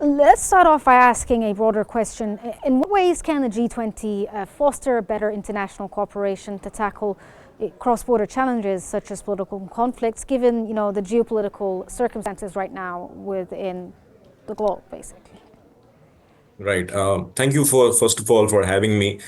Let's start off by asking a broader question. In what ways can the G20 foster better international cooperation to tackle cross-border challenges such as political conflicts, given the geopolitical circumstances right now within the globe, basically? Right. Thank you for, first of all, for having me.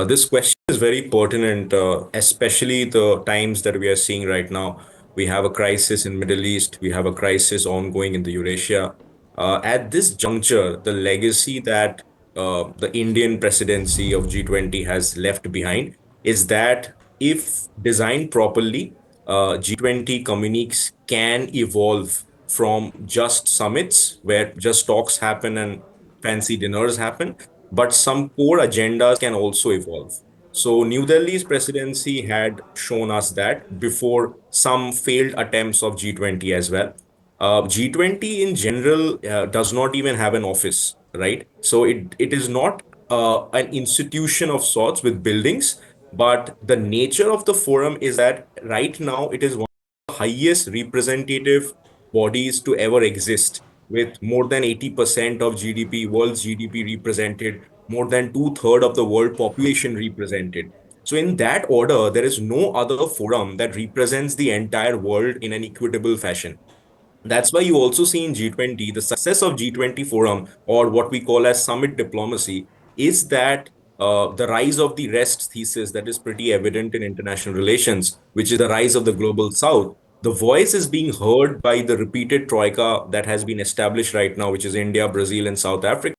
This question is very pertinent, especially the times that we are seeing right now. We have a crisis in Middle East. We have a crisis ongoing in the Eurasia. At this juncture, the legacy that the Indian presidency of G20 has left behind is that if designed properly, G20 communiques can evolve from just summits where just talks happen and fancy dinners happen, but some core agendas can also evolve. So, New Delhi's presidency had shown us that before some failed attempts of G20 as well. G20 in general does not even have an office, right? So, it is not an institution of sorts with buildings, but the nature of the forum is that right now it is one of the highest representative bodies to ever exist, with more than 80% of GDP, world's GDP represented, more than two-thirds of the world population represented. So, in that order, there is no other forum that represents the entire world in an equitable fashion. That's why you also see in G20, the success of G20 forum, or what we call as summit diplomacy, is that the rise of the rest thesis that is pretty evident in international relations, which is the rise of the global south. The voice is being heard by the repeated troika that has been established right now, which is India, Brazil, and South Africa.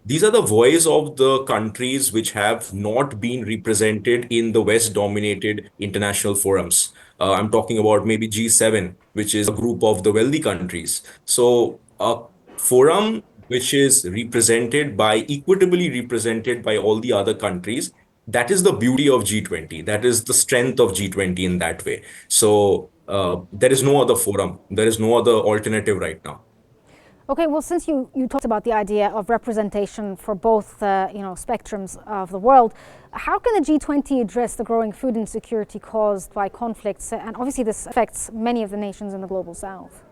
These are the voice of the countries which have not been represented in the West dominated international forums. I'm talking about maybe G7, which is a group of the wealthy countries. So, a forum which is represented by, equitably represented by all the other countries, that is the beauty of G20. That is the strength of G20 in that way. So, there is no other forum, there is no other alternative right now. Okay, well, since you talked about the idea of representation for both spectrums of the world, how can the G20 address the growing food insecurity caused by conflicts? And obviously, this affects many of the nations in the global south.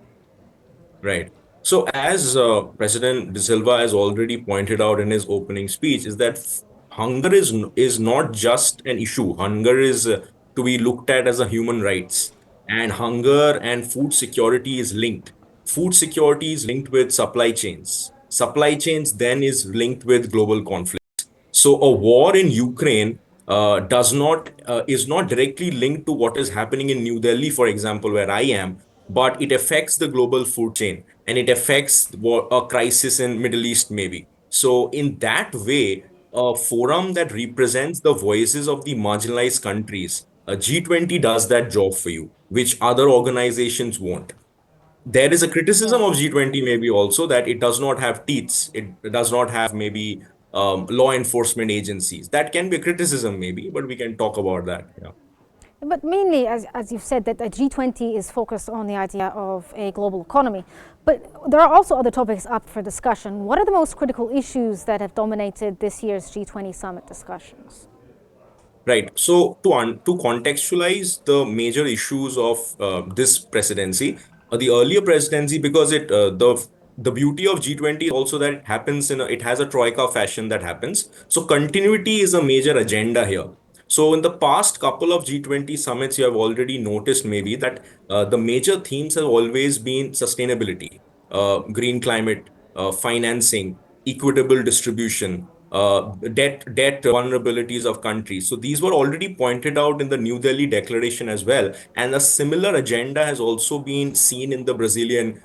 Right. So, as President De Silva has already pointed out in his opening speech, is that hunger is not just an issue. Hunger is to be looked at as a human rights, and hunger and food security is linked. Food security is linked with supply chains. Supply chains then is linked with global conflict. So a war in Ukraine does not is not directly linked to what is happening in New Delhi, for example, where I am, but it affects the global food chain and it affects a crisis in Middle East maybe. So in that way, a forum that represents the voices of the marginalized countries, G20 does that job for you, which other organizations won't. There is a criticism of Yes. G20 maybe also that it does not have teats. It does not have maybe law enforcement agencies. That can be a criticism maybe, but we can talk about that. Yeah. But mainly, as you've said, that the G20 is focused on the idea of a global economy. But there are also other topics up for discussion. What are the most critical issues that have dominated this year's G20 summit discussions? Right. So to contextualize the major issues of this presidency, the earlier presidency, because the beauty of G20 is also that it happens it has a troika fashion that happens. So continuity is a major agenda here. So in the past couple of G20 summits, you have already noticed maybe that the major themes have always been sustainability, green climate, financing, equitable distribution, debt vulnerabilities of countries. So these were already pointed out in the New Delhi Declaration as well. And a similar agenda has also been seen in the Brazilian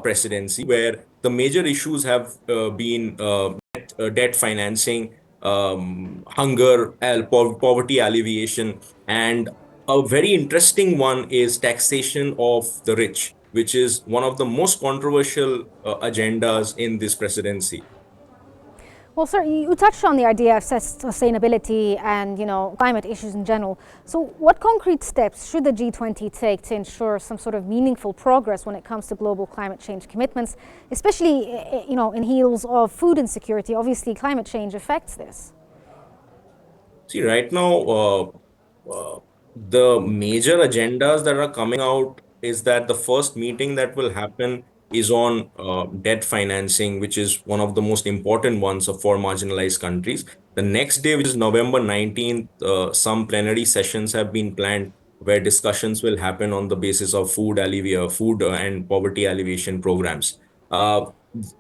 presidency, where the major issues have been debt financing, hunger, poverty alleviation, and a very interesting one is taxation of the rich, which is one of the most controversial agendas in this presidency. Well, sir, you touched on the idea of sustainability and climate issues in general. So, what concrete steps should the G20 take to ensure some sort of meaningful progress when it comes to global climate change commitments, especially in heels of food insecurity? Obviously, climate change affects this. See, right now, the major agendas that are coming out is that the first meeting that will happen is on debt financing, which is one of the most important ones for marginalized countries. The next day, which is November 19th, some plenary sessions have been planned where discussions will happen on the basis of food and poverty alleviation programs. Uh,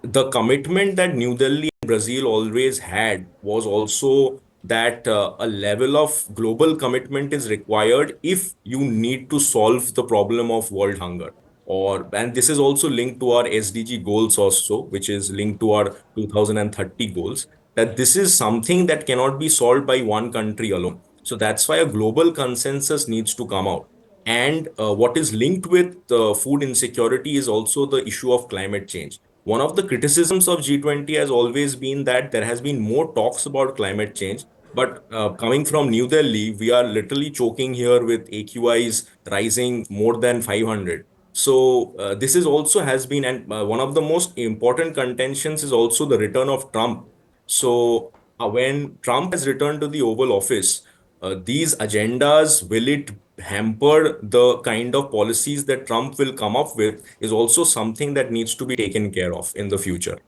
the commitment that New Delhi and Brazil always had was also that a level of global commitment is required if you need to solve the problem of world hunger. And this is also linked to our SDG goals also, which is linked to our 2030 goals, that this is something that cannot be solved by one country alone. So that's why a global consensus needs to come out. And what is linked with food insecurity is also the issue of climate change. One of the criticisms of G20 has always been that there has been more talks about climate change. But coming from New Delhi, we are literally choking here with AQIs rising more than 500. So this is also has been, and one of the most important contentions is also the return of Trump. So when Trump has returned to the Oval Office, these agendas, will it hamper the kind of policies that Trump will come up with, is also something that needs to be taken care of in the future.